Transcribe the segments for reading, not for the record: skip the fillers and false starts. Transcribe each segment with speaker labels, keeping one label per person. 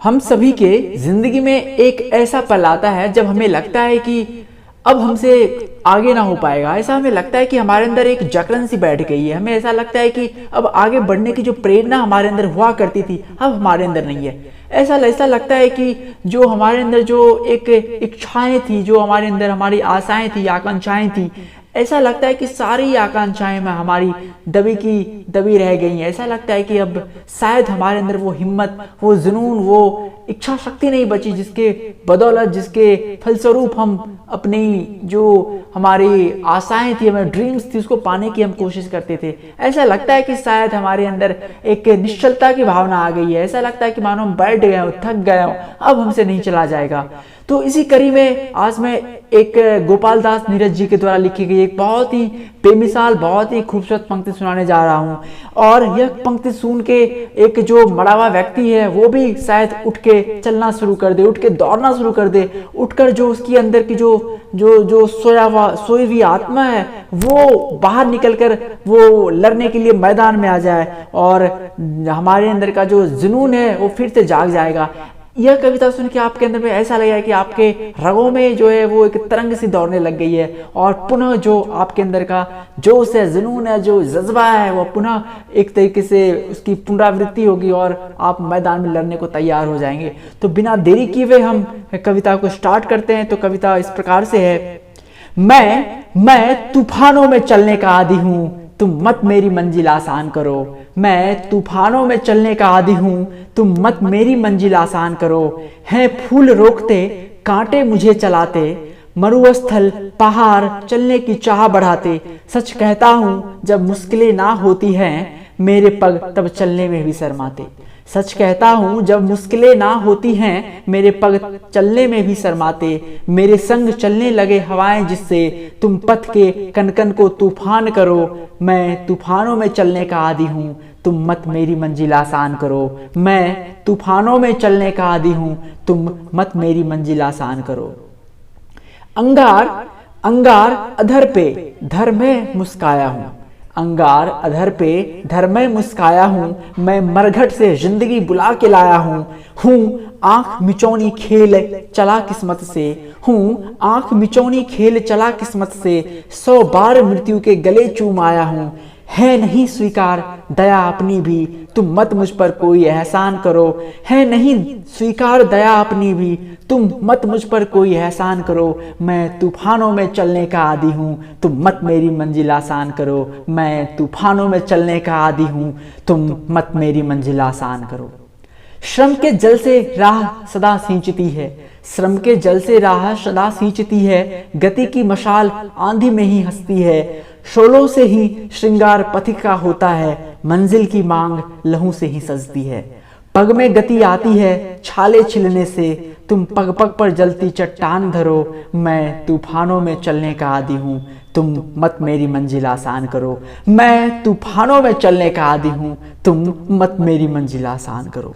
Speaker 1: हम सभी के जिंदगी में एक ऐसा पल आता है जब हमें लगता है कि अब हमसे आगे ना हो पाएगा। ऐसा हमें लगता है कि हमारे अंदर एक जकड़न सी बैठ गई है। हमें ऐसा लगता है कि अब आगे बढ़ने की जो प्रेरणा हमारे अंदर हुआ करती थी अब हमारे अंदर नहीं है। ऐसा लगता है कि जो हमारे अंदर जो एक इच्छाएं थी, जो हमारे अंदर हमारी आशाएं थी, आकांक्षाएं थी, ऐसा लगता है कि सारी आकांक्षाएं में हमारी दबी की दबी रह गई हैं। ऐसा लगता है कि अब शायद हमारे अंदर वो हिम्मत, वो जुनून, वो इच्छा शक्ति नहीं बची जिसके बदौलत, जिसके फलस्वरूप हम अपनी जो हमारी आशाएं थी, हमारे ड्रीम्स थी, उसको पाने की हम कोशिश करते थे। ऐसा लगता है कि शायद हमारे अंदर एक निश्चलता की भावना आ गई है। ऐसा लगता है कि मानो हम बैठ गए हो, थक गए हो, अब हमसे नहीं चला जाएगा। तो इसी कड़ी में आज मैं एक गोपाल दास नीरज जी के द्वारा लिखी गई एक बहुत ही बेमिसाल, बहुत ही खूबसूरत पंक्ति सुनाने जा रहा हूँ। और यह पंक्ति सुन के एक जो मरा हुआ व्यक्ति है वो भी शायद उठ के चलना शुरू कर दे, उठ के दौड़ना शुरू कर दे, उठकर जो उसकी अंदर की जो जो जो सोई हुई आत्मा है वो बाहर निकलकर वो लड़ने के लिए मैदान में आ जाए और हमारे अंदर का जो जुनून है वो फिर से जाग जाएगा। यह कविता सुन के आपके अंदर में ऐसा लगेगा कि आपके रगों में जो है वो एक तरंग सी दौड़ने लग गई है और पुनः जो आपके अंदर का जोश है, जुनून है, जो जज्बा है वो पुनः एक तरीके से उसकी पुनरावृत्ति होगी और आप मैदान में लड़ने को तैयार हो जाएंगे। तो बिना देरी किए हुए हम कविता को स्टार्ट करते हैं। तो कविता इस प्रकार से है। मैं तूफानों में चलने का आदी हूँ, तुम मत मेरी मंजिल आसान करो। मैं तूफानों में चलने का आदी हूँ, तुम मत मेरी मंजिल आसान करो। हैं फूल रोकते, कांटे मुझे चलाते, मरुस्थल पहाड़ चलने की चाह बढ़ाते। सच कहता हूँ जब मुश्किलें ना होती हैं, मेरे पग तब चलने में भी शर्माते। सच कहता हूँ जब मुश्किलें ना होती हैं, मेरे पग चलने में भी शर्माते। मेरे संग चलने लगे हवाएं जिससे, तुम पथ के कनकन को तूफान करो। मैं तूफानों में चलने का आदी हूँ, तुम मत मेरी मंजिल आसान करो। मैं तूफानों में चलने का आदी हूँ, तुम मत मेरी मंजिल आसान करो। अंगार अंगार अधर पे धर में मुस्काया हूँ, अंगार अधर पे धर में मुस्काया हूँ। मैं मरघट से जिंदगी बुला के लाया हूँ आंख मिचौनी खेल चला किस्मत से, हूँ आंख मिचौनी खेल चला किस्मत से। 100 बार मृत्यु के गले चूम आया हूँ। है नहीं स्वीकार दया अपनी भी, तुम मत मुझ पर कोई एहसान करो। है नहीं स्वीकार दया अपनी भी, तुम मत मुझ पर कोई एहसान करो। मैं तूफानों में चलने का आदी हूँ, तुम मत मेरी मंजिल आसान करो। मैं तूफानों में चलने का आदी हूँ, तुम मत मेरी मंजिल आसान करो। श्रम के जल से राह सदा सींचती है, श्रम के जल से राह सदा सींचती है। गति की मशाल आंधी में ही हंसती है, शोलों से ही श्रृंगार पथिक का होता है। मंजिल की मांग लहू से ही सजती है। पग में गति आती है छाले छिलने से, तुम पग पग पर जलती चट्टान धरो। मैं तूफानों में चलने का आदी हूँ, तुम मत मेरी मंजिल आसान करो। मैं तूफानों में चलने का आदी हूँ, तुम मत मेरी मंजिल आसान करो।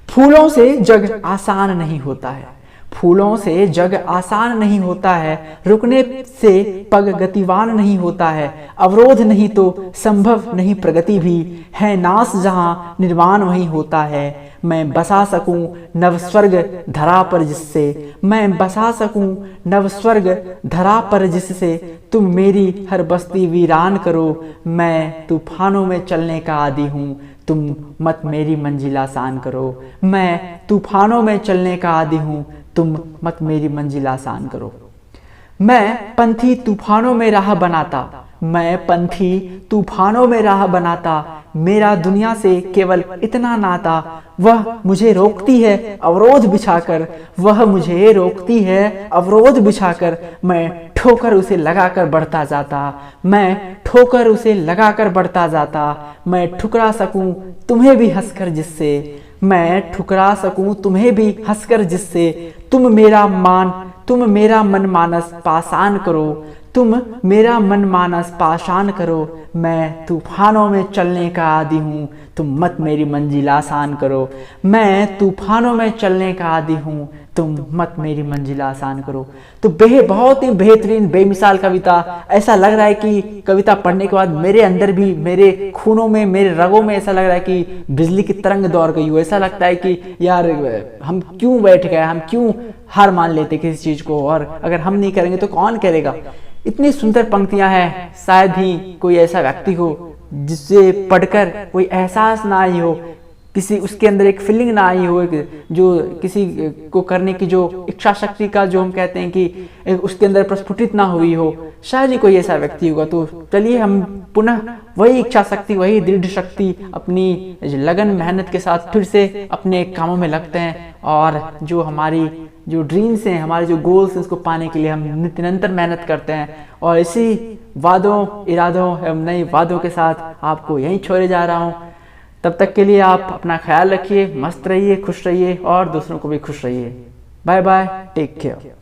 Speaker 1: फूलों से जग आसान नहीं होता है, फूलों से जग आसान नहीं होता है। रुकने से पग गतिवान नहीं होता है। अवरोध नहीं तो संभव नहीं प्रगति भी, है नाश जहाँ निर्वाण वहीं होता है। मैं बसा सकूं नव स्वर्ग धरा पर जिससे, मैं बसा सकूं नव स्वर्ग धरा पर जिससे। तुम मेरी हर बस्ती वीरान करो। मैं तूफानों में चलने का आदी हूँ, तुम मत मेरी मंजिल आसान करो। मैं तूफानों में चलने का आदी हूँ, तुम मत मेरी मंजिल आसान करो। मैं पंथी तूफानों में राह बनाता, मैं पंथी तूफानों में राह बनाता। मेरा दुनिया से केवल इतना नाता, वह मुझे रोकती है अवरोध बिछाकर, वह मुझे रोकती है अवरोध बिछाकर। मैं ठोकर उसे लगाकर बढ़ता जाता, मैं ठोकर उसे लगाकर बढ़ता जाता। मैं ठुकरा सकूं तुम्हें भी हंसकर जिससे, मैं ठुकरा सकूं तुम्हें भी हंसकर जिससे। तुम मेरा मन मानस पासान करो, तुम मेरा मन मानस पाषाण करो, मैं तूफानों में चलने का आदी हूँ, तुम मत मेरी मंजिल आसान करो। मैं तूफानों में चलने का आदी हूँ, तुम मत मेरी मंजिल आसान करो। तो बहुत ही बेहतरीन बेमिसाल कविता। ऐसा लग रहा है कि कविता पढ़ने के बाद मेरे अंदर भी, मेरे खूनों में, मेरे रगों में ऐसा लग रहा है कि बिजली की तरंग दौड़ गई हो। ऐसा लगता है कि यार हम क्यों बैठ गए, हम क्यों हार मान लेते किसी चीज को, और अगर हम नहीं करेंगे तो कौन करेगा। इतनी सुंदर पंक्तियां हैं, शायद ही कोई ऐसा व्यक्ति हो जिससे पढ़कर कोई एहसास ना आई हो, किसी उसके अंदर एक फीलिंग ना आई हो, जो किसी को करने की जो इच्छा शक्ति का जो हम कहते हैं कि उसके अंदर प्रस्फुटित ना हुई हो, शायद ही कोई ऐसा व्यक्ति होगा। तो चलिए हम पुनः वही इच्छा शक्ति, वही दृढ़ शक्ति, अपनी लगन मेहनत के साथ फिर से अपने कामों में लगते हैं, और जो हमारी जो ड्रीम्स हैं, हमारे जो गोल्स हैं, उसको पाने के लिए हम निरंतर मेहनत करते हैं। और इसी वादों, इरादों एवं नए वादों के साथ आपको यहीं छोड़े जा रहा हूँ। तब तक के लिए आप अपना ख्याल रखिए, मस्त रहिए, खुश रहिए और दूसरों को भी खुश रहिए। Bye bye, take care.